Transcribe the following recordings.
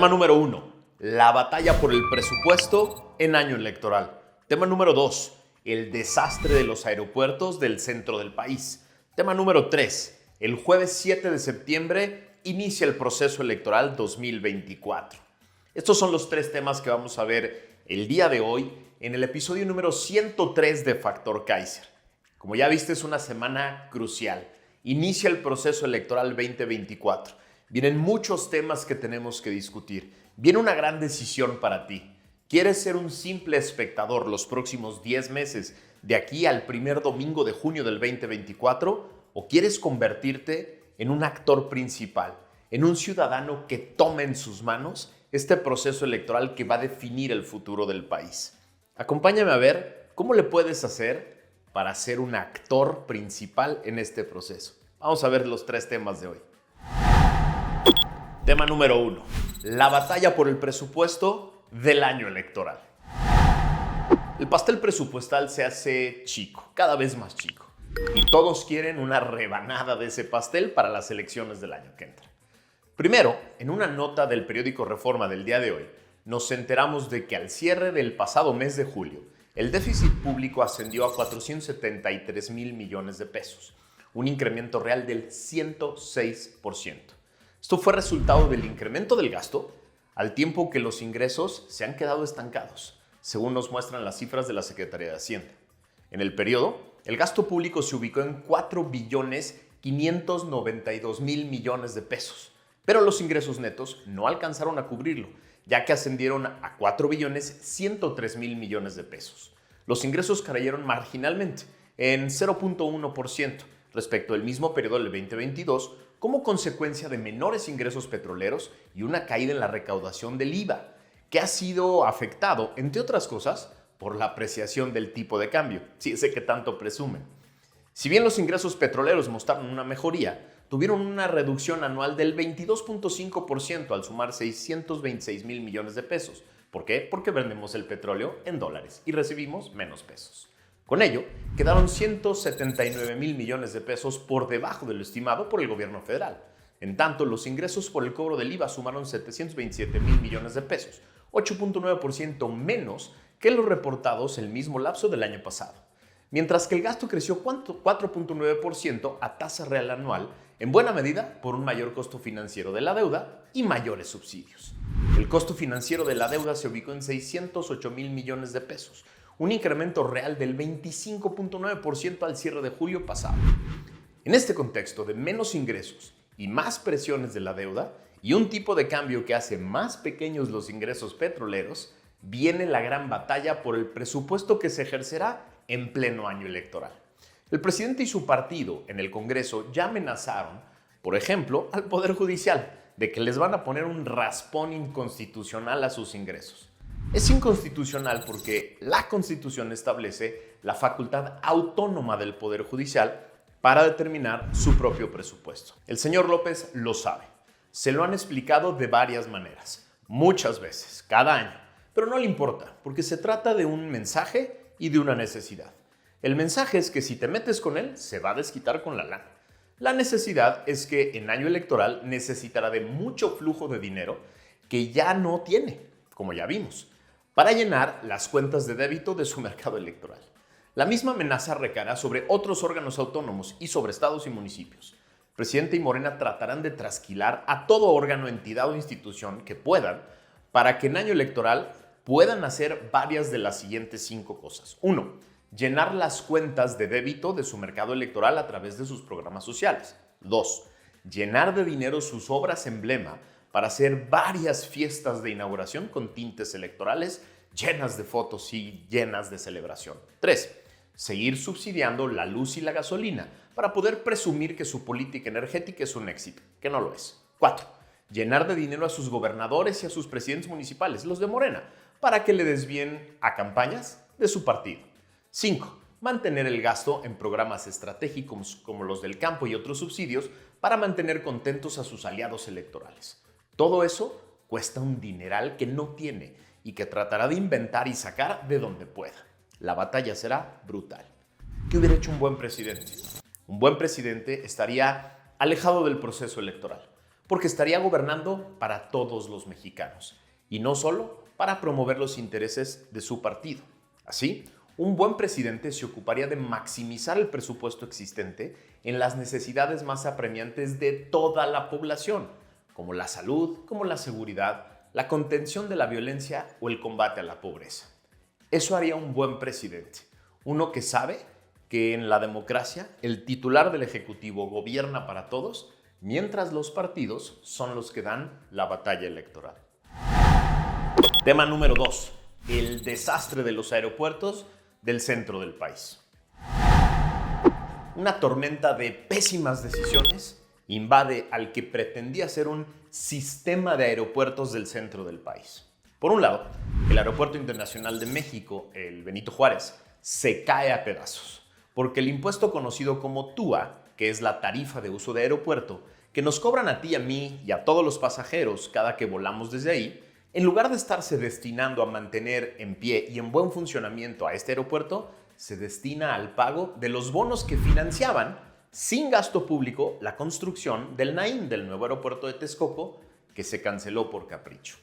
Tema número 1, la batalla por el presupuesto en año electoral. Tema número 2, el desastre de los aeropuertos del centro del país. Tema número 3, el jueves 7 de septiembre inicia el proceso electoral 2024. Estos son los 3 temas que vamos a ver el día de hoy en el episodio número 103 de Factor Kaiser. Como ya viste, es una semana crucial. Inicia el proceso electoral 2024. Vienen muchos temas que tenemos que discutir. Viene una gran decisión para ti. ¿Quieres ser un simple espectador los próximos 10 meses de aquí al primer domingo de junio del 2024? ¿O quieres convertirte en un actor principal, en un ciudadano que tome en sus manos este proceso electoral que va a definir el futuro del país? Acompáñame a ver cómo le puedes hacer para ser un actor principal en este proceso. Vamos a ver los 3 temas de hoy. Tema número 1. La batalla por el presupuesto del año electoral. El pastel presupuestal se hace chico, cada vez más chico. Y todos quieren una rebanada de ese pastel para las elecciones del año que entra. Primero, en una nota del periódico Reforma del día de hoy, nos enteramos de que al cierre del pasado mes de julio, el déficit público ascendió a 473,000 millones de pesos, un incremento real del 106%. Esto fue resultado del incremento del gasto, al tiempo que los ingresos se han quedado estancados, según nos muestran las cifras de la Secretaría de Hacienda. En el periodo, el gasto público se ubicó en 4,592,000 millones de pesos, pero los ingresos netos no alcanzaron a cubrirlo, ya que ascendieron a 4,103,000 millones de pesos. Los ingresos cayeron marginalmente, en 0,1% respecto al mismo periodo del 2022, como consecuencia de menores ingresos petroleros y una caída en la recaudación del IVA, que ha sido afectado, entre otras cosas, por la apreciación del tipo de cambio, sí, ese que tanto presumen. Si bien los ingresos petroleros mostraron una mejoría, tuvieron una reducción anual del 22,5% al sumar 626,000 millones de pesos. ¿Por qué? Porque vendemos el petróleo en dólares y recibimos menos pesos. Con ello, quedaron 179,000 millones de pesos por debajo de lo estimado por el gobierno federal. En tanto, los ingresos por el cobro del IVA sumaron 727,000 millones de pesos, 8,9% menos que los reportados el mismo lapso del año pasado. Mientras que el gasto creció 4,9% a tasa real anual, en buena medida por un mayor costo financiero de la deuda y mayores subsidios. El costo financiero de la deuda se ubicó en 608,000 millones de pesos, un incremento real del 25,9% al cierre de julio pasado. En este contexto de menos ingresos y más presiones de la deuda y un tipo de cambio que hace más pequeños los ingresos petroleros, viene la gran batalla por el presupuesto que se ejercerá en pleno año electoral. El presidente y su partido en el Congreso ya amenazaron, por ejemplo, al Poder Judicial de que les van a poner un raspón inconstitucional a sus ingresos. Es inconstitucional porque la Constitución establece la facultad autónoma del Poder Judicial para determinar su propio presupuesto. El señor López lo sabe. Se lo han explicado de varias maneras, muchas veces, cada año, pero no le importa porque se trata de un mensaje y de una necesidad. El mensaje es que si te metes con él, se va a desquitar con la lana. La necesidad es que en año electoral necesitará de mucho flujo de dinero que ya no tiene, como ya vimos, para llenar las cuentas de débito de su mercado electoral. La misma amenaza recaerá sobre otros órganos autónomos y sobre estados y municipios. El presidente y Morena tratarán de trasquilar a todo órgano, entidad o institución que puedan para que en año electoral puedan hacer varias de las siguientes 5 cosas. 1. Llenar las cuentas de débito de su mercado electoral a través de sus programas sociales. 2. Llenar de dinero sus obras emblema para hacer varias fiestas de inauguración con tintes electorales llenas de fotos y llenas de celebración. 3. Seguir subsidiando la luz y la gasolina para poder presumir que su política energética es un éxito, que no lo es. 4. Llenar de dinero a sus gobernadores y a sus presidentes municipales, los de Morena, para que le desvíen a campañas de su partido. 5. Mantener el gasto en programas estratégicos como los del campo y otros subsidios para mantener contentos a sus aliados electorales. Todo eso cuesta un dineral que no tiene y que tratará de inventar y sacar de donde pueda. La batalla será brutal. ¿Qué hubiera hecho un buen presidente? Un buen presidente estaría alejado del proceso electoral. porque estaría gobernando para todos los mexicanos y no solo para promover los intereses de su partido. Así, un buen presidente se ocuparía de maximizar el presupuesto existente en las necesidades más apremiantes de toda la población, como la salud, como la seguridad, la contención de la violencia o el combate a la pobreza. Eso haría un buen presidente, uno que sabe que en la democracia el titular del Ejecutivo gobierna para todos, mientras los partidos son los que dan la batalla electoral. Tema número 2. El desastre de los aeropuertos del centro del país. Una tormenta de pésimas decisiones invade al que pretendía ser un sistema de aeropuertos del centro del país. Por un lado, el Aeropuerto Internacional de México, el Benito Juárez, se cae a pedazos, porque el impuesto conocido como TUA, que es la tarifa de uso de aeropuerto, que nos cobran a ti y a mí y a todos los pasajeros cada que volamos desde ahí, en lugar de estarse destinando a mantener en pie y en buen funcionamiento a este aeropuerto, se destina al pago de los bonos que financiaban, sin gasto público, la construcción del NAIM, del nuevo aeropuerto de Texcoco, que se canceló por capricho.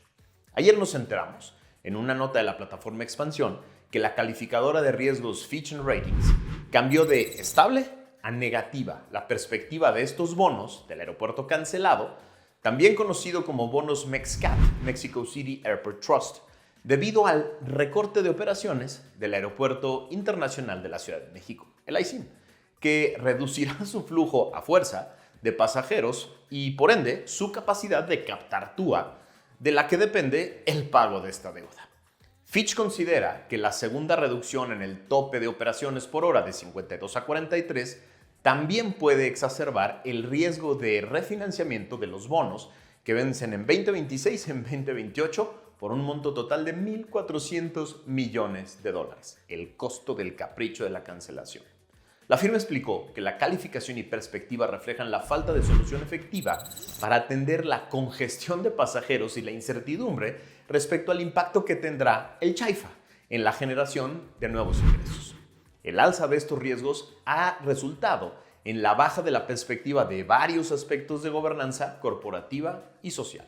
Ayer nos enteramos, en una nota de la plataforma Expansión, que la calificadora de riesgos Fitch Ratings cambió de estable a negativa la perspectiva de estos bonos del aeropuerto cancelado, también conocido como bonos MEXCAT, Mexico City Airport Trust, debido al recorte de operaciones del Aeropuerto Internacional de la Ciudad de México, el AICIM, que reducirá su flujo a fuerza de pasajeros y, por ende, su capacidad de captar TUA, de la que depende el pago de esta deuda. Fitch considera que la segunda reducción en el tope de operaciones por hora de 52 a 43 también puede exacerbar el riesgo de refinanciamiento de los bonos que vencen en 2026 y en 2028 por un monto total de $1,400 millones, el costo del capricho de la cancelación. La firma explicó que la calificación y perspectiva reflejan la falta de solución efectiva para atender la congestión de pasajeros y la incertidumbre respecto al impacto que tendrá el Chaifa en la generación de nuevos ingresos. El alza de estos riesgos ha resultado en la baja de la perspectiva de varios aspectos de gobernanza corporativa y social.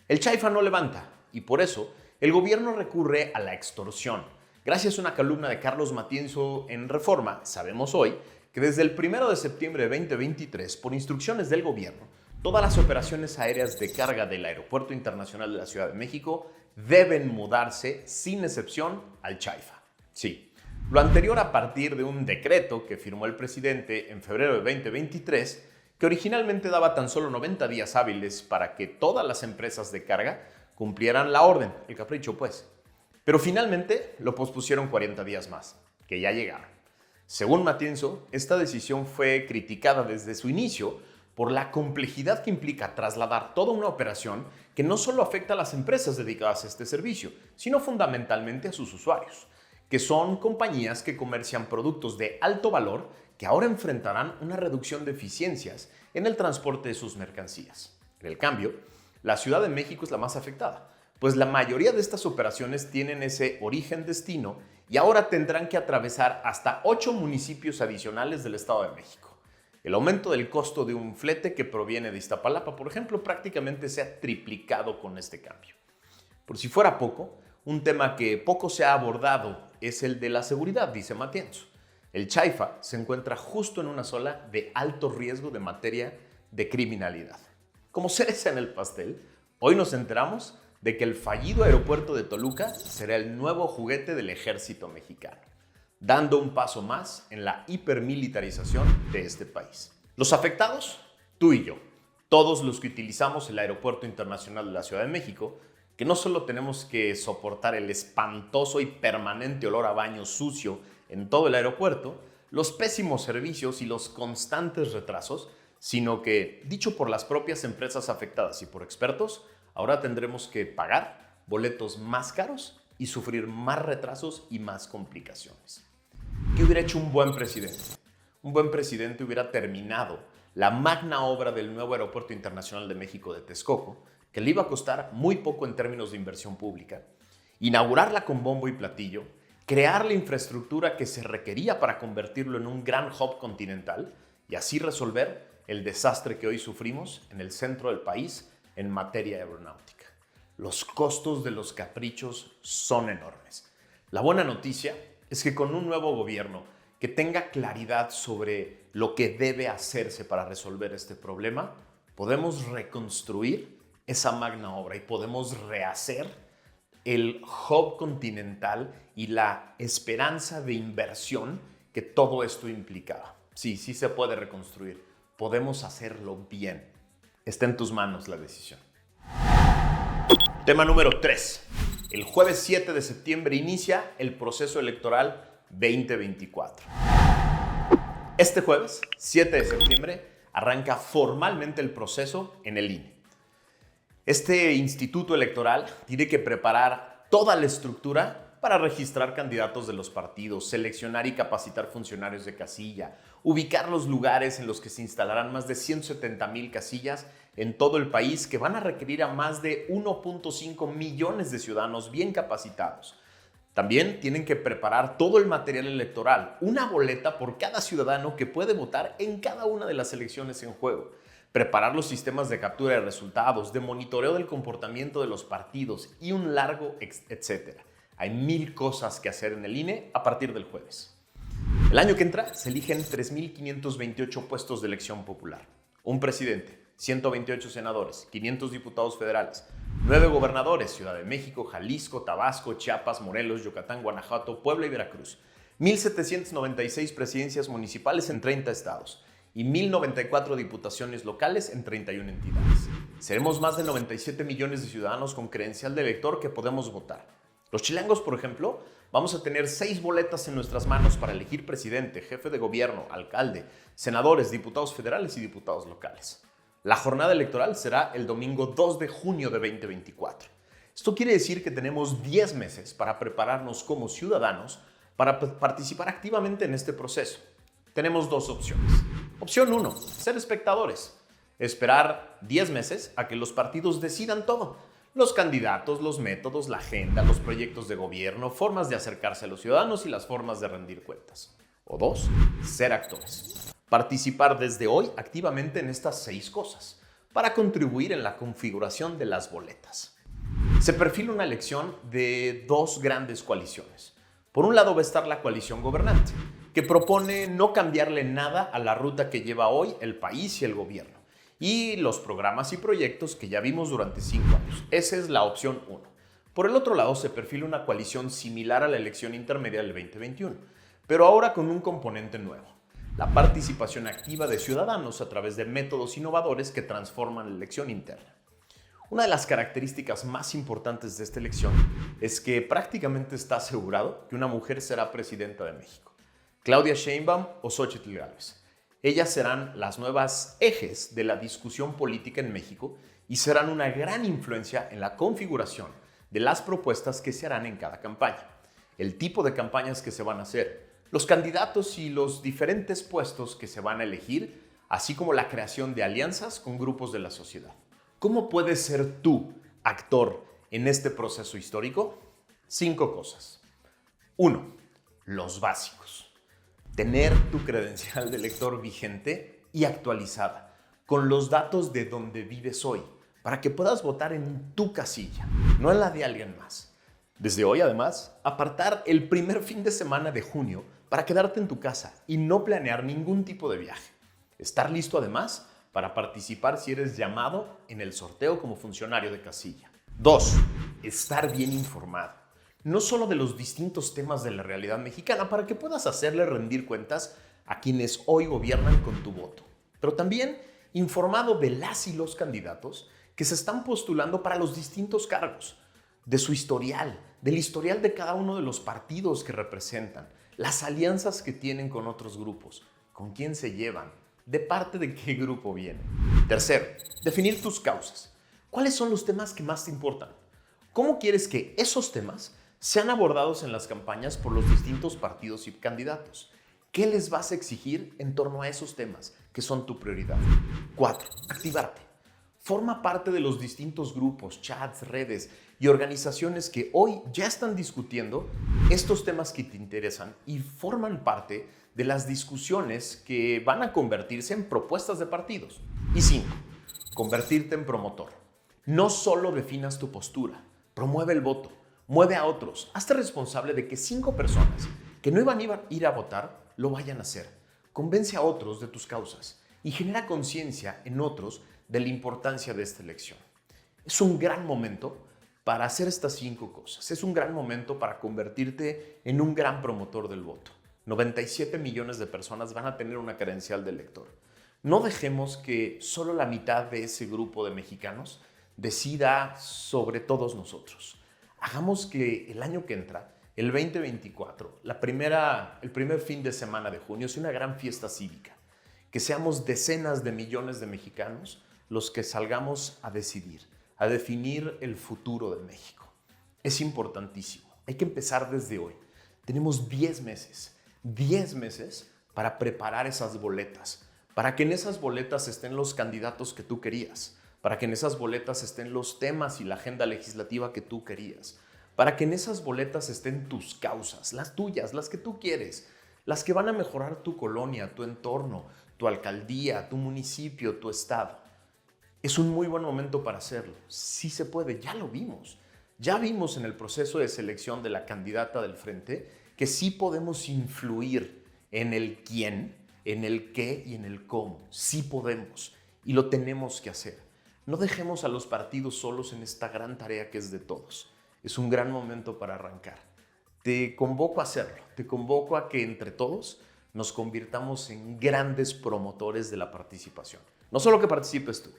El Chaifa no levanta y por eso el gobierno recurre a la extorsión. Gracias a una columna de Carlos Matienzo en Reforma, sabemos hoy que desde el 1 de septiembre de 2023, por instrucciones del gobierno, todas las operaciones aéreas de carga del Aeropuerto Internacional de la Ciudad de México deben mudarse sin excepción al Chaifa. Sí. Lo anterior a partir de un decreto que firmó el presidente en febrero de 2023, que originalmente daba tan solo 90 días hábiles para que todas las empresas de carga cumplieran la orden, el capricho pues. Pero finalmente lo pospusieron 40 días más, que ya llegaron. Según Matienzo, esta decisión fue criticada desde su inicio por la complejidad que implica trasladar toda una operación que no solo afecta a las empresas dedicadas a este servicio, sino fundamentalmente a sus usuarios, que son compañías que comercian productos de alto valor que ahora enfrentarán una reducción de eficiencias en el transporte de sus mercancías. En el cambio, la Ciudad de México es la más afectada, pues la mayoría de estas operaciones tienen ese origen-destino y ahora tendrán que atravesar hasta 8 municipios adicionales del Estado de México. El aumento del costo de un flete que proviene de Iztapalapa, por ejemplo, prácticamente se ha triplicado con este cambio. Por si fuera poco, un tema que poco se ha abordado es el de la seguridad, dice Matienzo. El Chaifa se encuentra justo en una zona de alto riesgo de materia de criminalidad. Como cereza en el pastel, hoy nos enteramos de que el fallido aeropuerto de Toluca será el nuevo juguete del ejército mexicano, dando un paso más en la hipermilitarización de este país. Los afectados, tú y yo, todos los que utilizamos el Aeropuerto Internacional de la Ciudad de México, que no solo tenemos que soportar el espantoso y permanente olor a baño sucio en todo el aeropuerto, los pésimos servicios y los constantes retrasos, sino que, dicho por las propias empresas afectadas y por expertos, ahora tendremos que pagar boletos más caros y sufrir más retrasos y más complicaciones. ¿Qué hubiera hecho un buen presidente? Un buen presidente hubiera terminado la magna obra del nuevo Aeropuerto Internacional de México de Texcoco, que le iba a costar muy poco en términos de inversión pública, inaugurarla con bombo y platillo, crear la infraestructura que se requería para convertirlo en un gran hub continental y así resolver el desastre que hoy sufrimos en el centro del país en materia aeronáutica. Los costos de los caprichos son enormes. La buena noticia es que con un nuevo gobierno que tenga claridad sobre lo que debe hacerse para resolver este problema, podemos reconstruir esa magna obra y podemos rehacer el hub continental y la esperanza de inversión que todo esto implicaba. Sí se puede reconstruir. Podemos hacerlo bien. Está en tus manos la decisión. Tema número 3. El jueves 7 de septiembre inicia el proceso electoral 2024. Este jueves, 7 de septiembre, arranca formalmente el proceso en el INE. Este instituto electoral tiene que preparar toda la estructura para registrar candidatos de los partidos, seleccionar y capacitar funcionarios de casilla, ubicar los lugares en los que se instalarán más de 170,000 casillas en todo el país que van a requerir a más de 1.5 millones de ciudadanos bien capacitados. También tienen que preparar todo el material electoral, una boleta por cada ciudadano que puede votar en cada una de las elecciones en juego. Preparar los sistemas de captura de resultados, de monitoreo del comportamiento de los partidos y un largo etcétera. Hay 1000 cosas que hacer en el INE a partir del jueves. El año que entra se eligen 3.528 puestos de elección popular. Un presidente, 128 senadores, 500 diputados federales, 9 gobernadores, Ciudad de México, Jalisco, Tabasco, Chiapas, Morelos, Yucatán, Guanajuato, Puebla y Veracruz. 1.796 presidencias municipales en 30 estados y 1.094 diputaciones locales en 31 entidades. Seremos más de 97 millones de ciudadanos con credencial de elector que podemos votar. Los chilangos, por ejemplo, vamos a tener 6 boletas en nuestras manos para elegir presidente, jefe de gobierno, alcalde, senadores, diputados federales y diputados locales. La jornada electoral será el domingo 2 de junio de 2024. Esto quiere decir que tenemos 10 meses para prepararnos como ciudadanos para participar activamente en este proceso. Tenemos 2 opciones. Opción 1, ser espectadores. Esperar 10 meses a que los partidos decidan todo. Los candidatos, los métodos, la agenda, los proyectos de gobierno, formas de acercarse a los ciudadanos y las formas de rendir cuentas. O 2, ser actores. Participar desde hoy activamente en estas 6 cosas para contribuir en la configuración de las boletas. Se perfila una elección de 2 grandes coaliciones. Por un lado va a estar la coalición gobernante, que propone no cambiarle nada a la ruta que lleva hoy el país y el gobierno, y los programas y proyectos que ya vimos durante 5 años. Esa es la opción 1. Por el otro lado se perfila una coalición similar a la elección intermedia del 2021, pero ahora con un componente nuevo: la participación activa de ciudadanos a través de métodos innovadores que transforman la elección interna. Una de las características más importantes de esta elección es que prácticamente está asegurado que una mujer será presidenta de México. Claudia Sheinbaum o Xóchitl Gálvez. Ellas serán las nuevas ejes de la discusión política en México y serán una gran influencia en la configuración de las propuestas que se harán en cada campaña, el tipo de campañas que se van a hacer, los candidatos y los diferentes puestos que se van a elegir, así como la creación de alianzas con grupos de la sociedad. ¿Cómo puedes ser tú actor en este proceso histórico? 5 cosas. 1. Los básicos. Tener tu credencial de elector vigente y actualizada, con los datos de donde vives hoy, para que puedas votar en tu casilla, no en la de alguien más. Desde hoy, además, apartar el primer fin de semana de junio para quedarte en tu casa y no planear ningún tipo de viaje. Estar listo, además, para participar si eres llamado en el sorteo como funcionario de casilla. 2. Estar bien informado. No solo de los distintos temas de la realidad mexicana, para que puedas hacerle rendir cuentas a quienes hoy gobiernan con tu voto, pero también informado de las y los candidatos que se están postulando para los distintos cargos, de su historial, del historial de cada uno de los partidos que representan, las alianzas que tienen con otros grupos, con quién se llevan, de parte de qué grupo vienen. Tercero, definir tus causas. ¿Cuáles son los temas que más te importan? ¿Cómo quieres que esos temas sean abordados en las campañas por los distintos partidos y candidatos? ¿Qué les vas a exigir en torno a esos temas que son tu prioridad? 4. Activarte. Forma parte de los distintos grupos, chats, redes y organizaciones que hoy ya están discutiendo estos temas que te interesan y forman parte de las discusiones que van a convertirse en propuestas de partidos. Y 5. Convertirte en promotor. No solo definas tu postura, promueve el voto, mueve a otros, hazte responsable de que 5 personas que no iban a ir a votar lo vayan a hacer. Convence a otros de tus causas y genera conciencia en otros de la importancia de esta elección. Es un gran momento para hacer estas 5 cosas. Es un gran momento para convertirte en un gran promotor del voto. 97 millones de personas van a tener una credencial de elector. No dejemos que solo la mitad de ese grupo de mexicanos decida sobre todos nosotros. Hagamos que el año que entra, el 2024, el primer fin de semana de junio, sea una gran fiesta cívica. Que seamos decenas de millones de mexicanos los que salgamos a decidir, a definir el futuro de México. Es importantísimo. Hay que empezar desde hoy. Tenemos 10 meses para preparar esas boletas, para que en esas boletas estén los candidatos que tú querías, para que en esas boletas estén los temas y la agenda legislativa que tú querías, para que en esas boletas estén tus causas, las tuyas, las que tú quieres, las que van a mejorar tu colonia, tu entorno, tu alcaldía, tu municipio, tu estado. Es un muy buen momento para hacerlo. Sí se puede, ya lo vimos. Ya vimos en el proceso de selección de la candidata del frente que sí podemos influir en el quién, en el qué y en el cómo. Sí podemos y lo tenemos que hacer. No dejemos a los partidos solos en esta gran tarea que es de todos. Es un gran momento para arrancar. Te convoco a hacerlo. Te convoco a que entre todos nos convirtamos en grandes promotores de la participación. No solo que participes tú,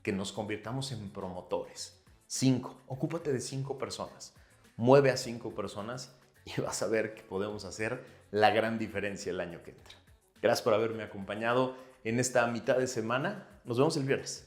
que nos convirtamos en promotores. 5. Ocúpate de 5 personas. Mueve a 5 personas y vas a ver que podemos hacer la gran diferencia el año que entra. Gracias por haberme acompañado en esta mitad de semana. Nos vemos el viernes.